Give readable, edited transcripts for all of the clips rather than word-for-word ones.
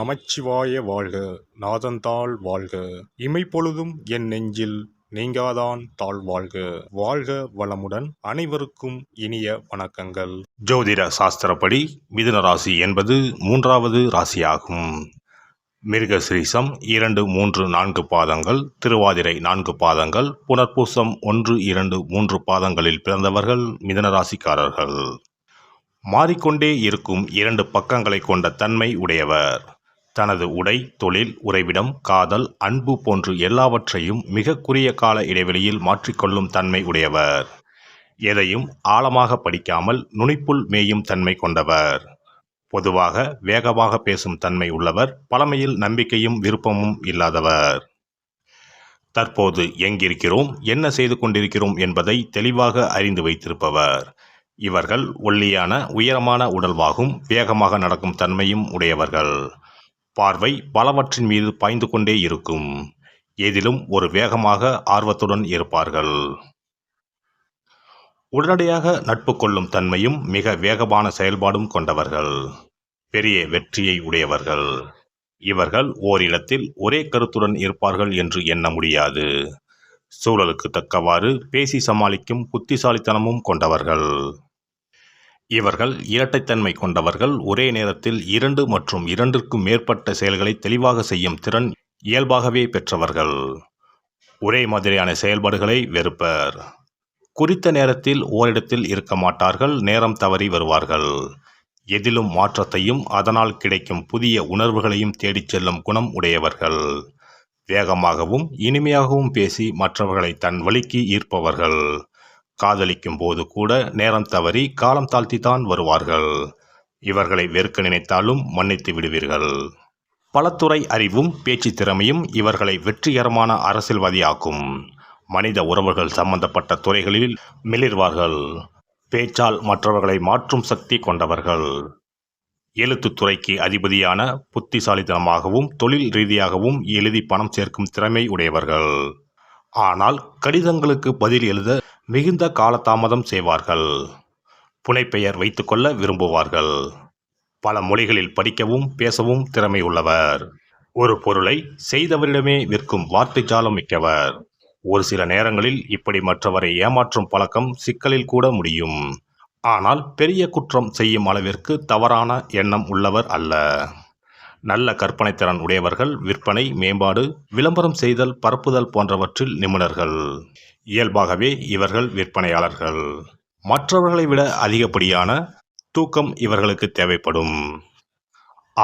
நமச்சிவாய வாழ்க. நாதந்தாள் வாழ்க. இமைப்பொழுதும் என் நெஞ்சில் நீங்காதான் தாழ் வாழ்க. வாழ்க வளமுடன். அனைவருக்கும் இனிய வணக்கங்கள். ஜோதிட சாஸ்திரப்படி மிதுன ராசி என்பது 3வது ராசியாகும். மிருகசிரீசம் 2, 3, 4 பாதங்கள், திருவாதிரை 4 பாதங்கள், புனர்பூசம் 1, 2, 3 பாதங்களில் பிறந்தவர்கள் மிதுன ராசிக்காரர்கள். மாறிக்கொண்டே இருக்கும் 2 பக்கங்களை கொண்ட தன்மை உடையவர். தனது உடை, தொழில், உறைவிடம், காதல், அன்பு போன்று எல்லாவற்றையும் மிக குறுகிய கால இடைவெளியில் மாற்றிக்கொள்ளும் தன்மை உடையவர். எதையும் ஆழமாக படிக்காமல் நுனிப்புள் மேயும் தன்மை கொண்டவர். பொதுவாக வேகமாக பேசும் தன்மை உள்ளவர். பழமையில் நம்பிக்கையும் விருப்பமும் இல்லாதவர். தற்போது எங்கிருக்கிறோம், என்ன செய்து கொண்டிருக்கிறோம் என்பதை தெளிவாக அறிந்து வைத்திருப்பவர். இவர்கள் ஒல்லியான உயரமான உடல்வாகும், வேகமாக நடக்கும் தன்மையும் உடையவர்கள். பார்வை பலவற்றின் மீது பாய்ந்து கொண்டே இருக்கும். எதிலும் ஒரு வேகமாக ஆர்வத்துடன் இருப்பார்கள். உடனடியாக நட்பு கொள்ளும் தன்மையும் மிக வேகமான செயல்பாடும் கொண்டவர்கள். பெரிய வெற்றியை உடையவர்கள். இவர்கள் ஓரிடத்தில் ஒரே கருத்துடன் இருப்பார்கள் என்று எண்ண முடியாது. சூழலுக்கு தக்கவாறு பேசி சமாளிக்கும் புத்திசாலித்தனமும் கொண்டவர்கள். இவர்கள் இரட்டைத்தன்மை கொண்டவர்கள். ஒரே நேரத்தில் 2 மற்றும் 2க்கும் மேற்பட்ட செயல்களை தெளிவாக செய்யும் திறன் இயல்பாகவே பெற்றவர்கள். ஒரே மாதிரியான செயல்பாடுகளை வெறுப்பர். குறித்த நேரத்தில் ஓரிடத்தில் இருக்க மாட்டார்கள். நேரம் தவறி வருவார்கள். எதிலும் மாற்றத்தையும் அதனால் கிடைக்கும் புதிய உணர்வுகளையும் தேடிச் செல்லும் குணம் உடையவர்கள். வேகமாகவும் இனிமையாகவும் பேசி மற்றவர்களை தன் வழிக்கு ஈர்ப்பவர்கள். காதலிக்கும் போது கூட நேரம் தவறி காலம் தாழ்த்தித்தான் வருவார்கள். இவர்களை வெறுக்க நினைத்தாலும் மன்னித்து விடுவீர்கள். பலத்துறை அறிவும் பேச்சு திறமையும் இவர்களை வெற்றிகரமான அரசியல்வாதியாக்கும். மனித உறவுகள் சம்பந்தப்பட்ட துறைகளில் மிளிர்வார்கள். பேச்சால் மற்றவர்களை மாற்றும் சக்தி கொண்டவர்கள். எழுத்துத்துறைக்கு அதிபதியான புத்திசாலித்தனமாகவும் தொழில் ரீதியாகவும் எழுதி பணம் சேர்க்கும் திறமை உடையவர்கள். ஆனால் கடிதங்களுக்கு பதில் எழுத மிகுந்த காலதாமதம் செய்வார்கள். புனைப்பெயர் வைத்துக்கொள்ள விரும்புவார்கள். பல மொழிகளில் படிக்கவும் பேசவும் திறமை உள்ளவர். ஒரு பொருளை செய்தவரிடமே விற்கும் வார்த்தை ஜாலம் மிக்கவர். ஒரு சில நேரங்களில் இப்படி மற்றவரை ஏமாற்றும் பழக்கம் சிக்கலில் கூட முடியும். ஆனால் பெரிய குற்றம் செய்யும் அளவிற்கு தவறான எண்ணம் உள்ளவர் அல்ல. நல்ல கற்பனை திறன் உடையவர்கள். விற்பனை, மேம்பாடு, விளம்பரம் செய்தல், பரப்புதல் போன்றவற்றில் நிபுணர்கள். இயல்பாகவே இவர்கள் விற்பனையாளர்கள். மற்றவர்களை விட அதிகப்படியான தூக்கம் இவர்களுக்கு தேவைப்படும்.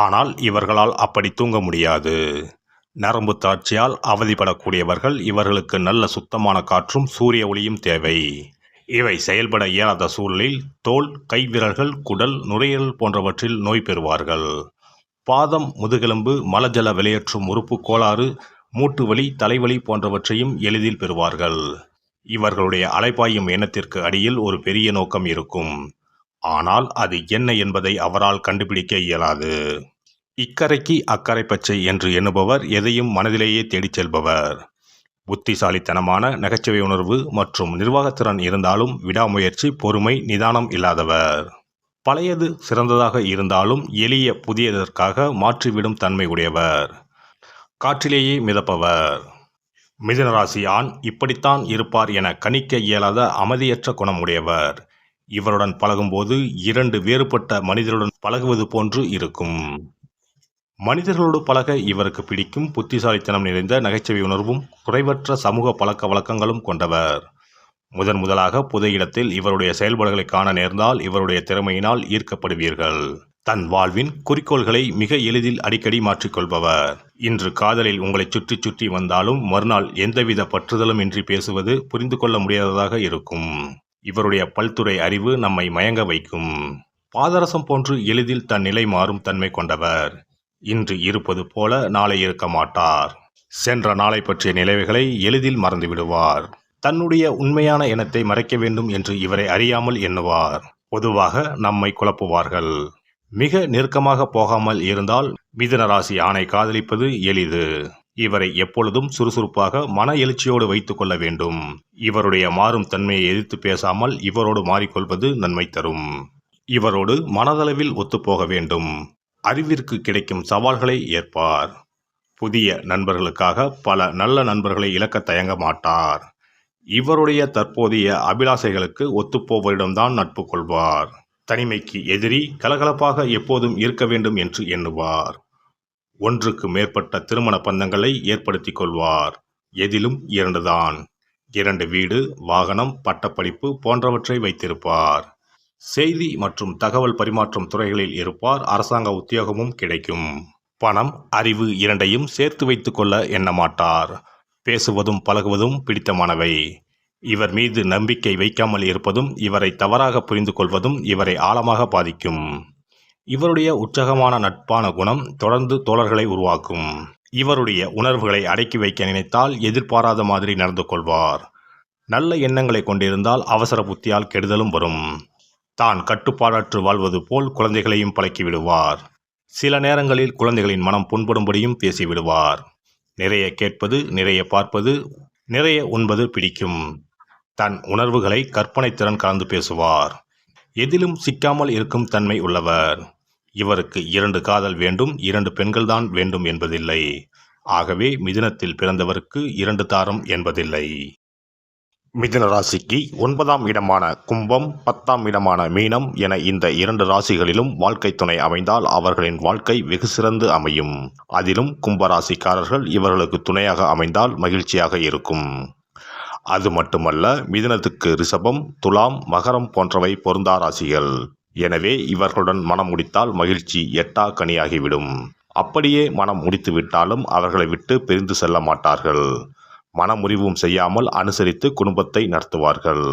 ஆனால் இவர்களால் அப்படி தூங்க முடியாது. நரம்பு தாட்சியால் அவதிப்படக்கூடியவர்கள். இவர்களுக்கு நல்ல சுத்தமான காற்றும் சூரிய ஒளியும் தேவை. இவை செயல்பட இயலாத சூழலில் தோல், கைவிரல்கள், குடல், நுரையீரல் போன்றவற்றில் நோய் பெறுவார்கள். பாதம், முதுகெலும்பு, மலஜல வெளியேற்றும் உறுப்பு கோளாறு, மூட்டு வலி, தலைவலி போன்றவற்றையும் எளிதில் பெறுவார்கள். இவர்களுடைய அலைபாயும் எண்ணத்திற்கு அடியில் ஒரு பெரிய நோக்கம் இருக்கும். ஆனால் அது என்ன என்பதை அவரால் கண்டுபிடிக்க இயலாது. இக்கரைக்கு அக்கறை பச்சை என்று எண்ணுபவர். எதையும் மனதிலேயே தேடிச் செல்பவர். புத்திசாலித்தனமான நகைச்சுவை உணர்வு மற்றும் நிர்வாகத்திறன் இருந்தாலும் விடாமுயற்சி, பொறுமை, நிதானம் இல்லாதவர். பழையது சிறந்ததாக இருந்தாலும் எளிய புதியதற்காக மாற்றிவிடும் தன்மை உடையவர். காற்றிலேயே மிதப்பவர். மிதுனராசி ஆண் இப்படித்தான் இருப்பார் என கணிக்க இயலாத அமைதியற்ற குணம் உடையவர். இவருடன் பழகும்போது 2 வேறுபட்ட மனிதருடன் பழகுவது போன்று இருக்கும். மனிதர்களோடு பழக இவருக்கு பிடிக்கும். புத்திசாலித்தனம் நிறைந்த நகைச்சுவை உணர்வும் குறைவற்ற சமூக பழக்க வழக்கங்களும் கொண்டவர். முதலாக பொது இடத்தில் இவருடைய செயல்பாடுகளை காண நேர்ந்தால் இவருடைய திறமையினால் ஈர்க்கப்படுவீர்கள். தன் வாழ்வின் குறிக்கோள்களை மிக எளிதில் அடிக்கடி மாற்றிக்கொள்பவர். இன்று காதலில் உங்களை சுற்றி சுற்றி வந்தாலும் மறுநாள் எந்தவித பற்றுதலும் இன்றி பேசுவது புரிந்து கொள்ள முடியாததாக இருக்கும். இவருடைய பல்துறை அறிவு நம்மை மயங்க வைக்கும். பாதரசம் போன்று எளிதில் தன் நிலை மாறும் தன்மை கொண்டவர். இன்று இருப்பது போல நாளை இருக்க மாட்டார். சென்ற நாளை பற்றிய நினைவுகளை எளிதில் மறந்து விடுவார். தன்னுடைய உண்மையான எண்ணத்தை மறைக்க வேண்டும் என்று இவரை அறியாமல் எண்ணுவார். பொதுவாக நம்மை குழப்புவார்கள். மிக நெருக்கமாக போகாமல் இருந்தால் மிதுன ராசி ஆணை காதலிப்பது எளிது. இவரை எப்பொழுதும் சுறுசுறுப்பாக மன எழுச்சியோடு வைத்துக் கொள்ள வேண்டும். இவருடைய மாறும் தன்மையை எதிர்த்து பேசாமல் இவரோடு மாறிக்கொள்வது நன்மை தரும். இவரோடு மனதளவில் ஒத்துப்போக வேண்டும். அறிவிற்கு கிடைக்கும் சவால்களை ஏற்பார். புதிய நண்பர்களுக்காக பல நல்ல நண்பர்களை இழக்க தயங்க மாட்டார். இவருடைய தற்போதைய அபிலாசைகளுக்கு ஒத்துப்போவரிடம்தான் நட்பு கொள்வார். தனிமைக்கு எதிரி, கலகலப்பாக எப்போதும் இருக்க வேண்டும் என்று எண்ணுவார். ஒன்றுக்கு மேற்பட்ட திருமண பந்தங்களை ஏற்படுத்திக் கொள்வார். எதிலும் 2 தான். 2 வீடு, வாகனம், பட்டப்படிப்பு போன்றவற்றை வைத்திருப்பார். செய்தி மற்றும் தகவல் பரிமாற்றம் துறைகளில் இருப்பார். அரசாங்க உத்தியோகமும் கிடைக்கும். பணம், அறிவு இரண்டையும் சேர்த்து வைத்துக் கொள்ள எண்ணமாட்டார். பேசுவதும் பழகுவதும் பிடித்தமானவை. இவர் மீது நம்பிக்கை வைக்காமல் இருப்பதும் இவரை தவறாக புரிந்து கொள்வதும் இவரை ஆழமாக பாதிக்கும். இவருடைய உற்சாகமான நட்பான குணம் தொடர்ந்து தோழர்களை உருவாக்கும். இவருடைய உணர்வுகளை அடக்கி வைக்க நினைத்தால் எதிர்பாராத மாதிரி நடந்து கொள்வார். நல்ல எண்ணங்களை கொண்டிருந்தால் அவசர புத்தியால் கெடுதலும் வரும். தான் கட்டுப்பாடற்று வாழ்வது போல் குழந்தைகளையும் பழக்கிவிடுவார். சில நேரங்களில் குழந்தைகளின் மனம் புண்படும்படியும் பேசிவிடுவார். நிறைய கேட்பது, நிறைய பார்ப்பது, நிறைய உண்பது பிடிக்கும். தன் உணர்வுகளை கற்பனை திறன் கலந்து பேசுவார். எதிலும் சிக்காமல் இருக்கும் தன்மை உள்ளவர். இவருக்கு 2 காதல் வேண்டும், 2 பெண்கள்தான் வேண்டும் என்பதில்லை. ஆகவே மிதுனத்தில் பிறந்தவருக்கு 2 தாரம் என்பதில்லை. மிதுன ராசிக்கு 9ஆம் இடமான கும்பம், 10ஆம் இடமான மீனம் என இந்த 2 ராசிகளிலும் வாழ்க்கை துணை அமைந்தால் அவர்களின் வாழ்க்கை வெகு சிறந்து அமையும். அதிலும் கும்பராசிக்காரர்கள் இவர்களுக்கு துணையாக அமைந்தால் மகிழ்ச்சியாக இருக்கும். அது மட்டுமல்ல, மிதுனத்துக்கு ரிஷபம், துலாம், மகரம் போன்றவை பொருந்தா ராசிகள். எனவே இவர்களுடன் மனம் முடித்தால் மகிழ்ச்சி எட்டா கனியாகிவிடும். அப்படியே மனம் முடித்து விட்டாலும் அவர்களை விட்டு பிரிந்து செல்ல மாட்டார்கள். மனமுறிவும் செய்யாமல் அனுசரித்து குடும்பத்தை நடத்துவார்கள்.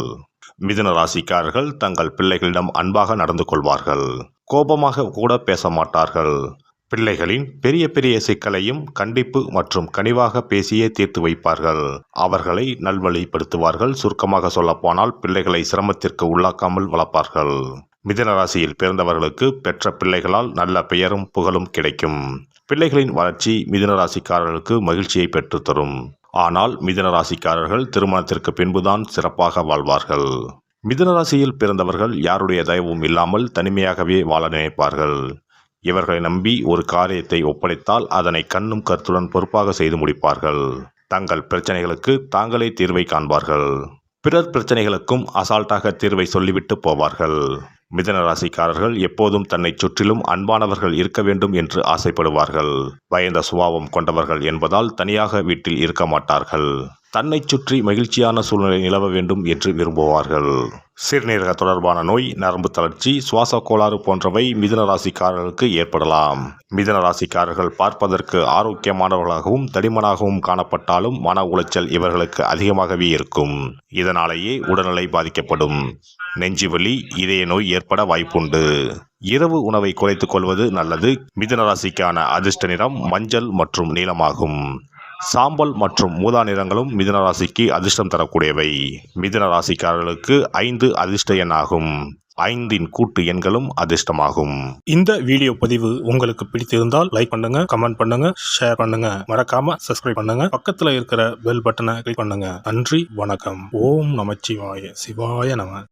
மிதுன ராசிக்காரர்கள் தங்கள் பிள்ளைகளிடம் அன்பாக நடந்து கொள்வார்கள். கோபமாக கூட பேச மாட்டார்கள். பிள்ளைகளின் பெரிய பெரிய சிக்கலையும் கண்டிப்பு மற்றும் கனிவாக பேசியே தீர்த்து வைப்பார்கள். அவர்களை நல்வழிப்படுத்துவார்கள். சுருக்கமாக சொல்லப்போனால் பிள்ளைகளை சிரமத்திற்கு உள்ளாக்காமல் வளர்ப்பார்கள். மிதுன ராசியில் பிறந்தவர்களுக்கு பெற்ற பிள்ளைகளால் நல்ல பெயரும் புகழும் கிடைக்கும். பிள்ளைகளின் வளர்ச்சி மிதுன ராசிக்காரர்களுக்கு மகிழ்ச்சியை பெற்றுத்தரும். ஆனால் மிதுன ராசிக்காரர்கள் திருமணத்திற்கு பின்புதான் சிறப்பாக வாழ்வார்கள். மிதுன ராசியில் பிறந்தவர்கள் யாருடைய தயவும் இல்லாமல் தனிமையாகவே வாழ நினைப்பார்கள். இவர்களை நம்பி ஒரு காரியத்தை ஒப்படைத்தால் அதனை கண்ணும் கருத்துடன் பொறுப்பாக செய்து முடிப்பார்கள். தங்கள் பிரச்சனைகளுக்கு தாங்களே தீர்வை காண்பார்கள். பிறர் பிரச்சனைகளுக்கும் அசால்ட்டாக தீர்வை சொல்லிவிட்டு போவார்கள். மிதுன ராசிக்காரர்கள் எப்போதும் தன்னை சுற்றிலும் அன்பானவர்கள் இருக்க வேண்டும் என்று ஆசைப்படுவார்கள். பயந்த சுபாவம் கொண்டவர்கள் என்பதால் தனியாக வீட்டில் இருக்க மாட்டார்கள். தன்னை சுற்றி மகிழ்ச்சியான சூழ்நிலை நிலவ வேண்டும் என்று விரும்புவார்கள். சிறுநீரக தொடர்பான நோய், நரம்பு தளர்ச்சி, சுவாச கோளாறு போன்றவை மிதுன ராசிக்காரர்களுக்கு ஏற்படலாம். மிதுன ராசிக்காரர்கள் பார்ப்பதற்கு ஆரோக்கியமானவர்களாகவும் தடிமனாகவும் காணப்பட்டாலும் மன உளைச்சல் இவர்களுக்கு அதிகமாகவே இருக்கும். இதனாலேயே உடல்நிலை பாதிக்கப்படும். நெஞ்சுவலி, இதய நோய் ஏற்பட வாய்ப்புண்டு. இரவு உணவை குறைத்துக் கொள்வது நல்லது. மிதுன ராசிக்கான அதிர்ஷ்ட நிறம் மஞ்சள் மற்றும் நீலமாகும். சாம்பல் மற்றும் ஊதா நிறங்களும் மிதுன ராசிக்கு அதிர்ஷ்டம் தரக்கூடியவை. மிதுன ராசிக்காரர்களுக்கு 5 அதிர்ஷ்ட எண்ணாகும். 5இன் கூட்டு எண்களும் அதிர்ஷ்டமாகும். இந்த வீடியோ பதிவு உங்களுக்கு பிடித்திருந்தால் லைக் பண்ணுங்க, கமெண்ட் பண்ணுங்க, ஷேர் பண்ணுங்க. மறக்காம சப்ஸ்கிரைப் பண்ணுங்க. பக்கத்துல இருக்கிற பெல் பட்டனை கிளிக் பண்ணுங்க. நன்றி, வணக்கம். ஓம் நமச்சிவாய. சிவாய நம.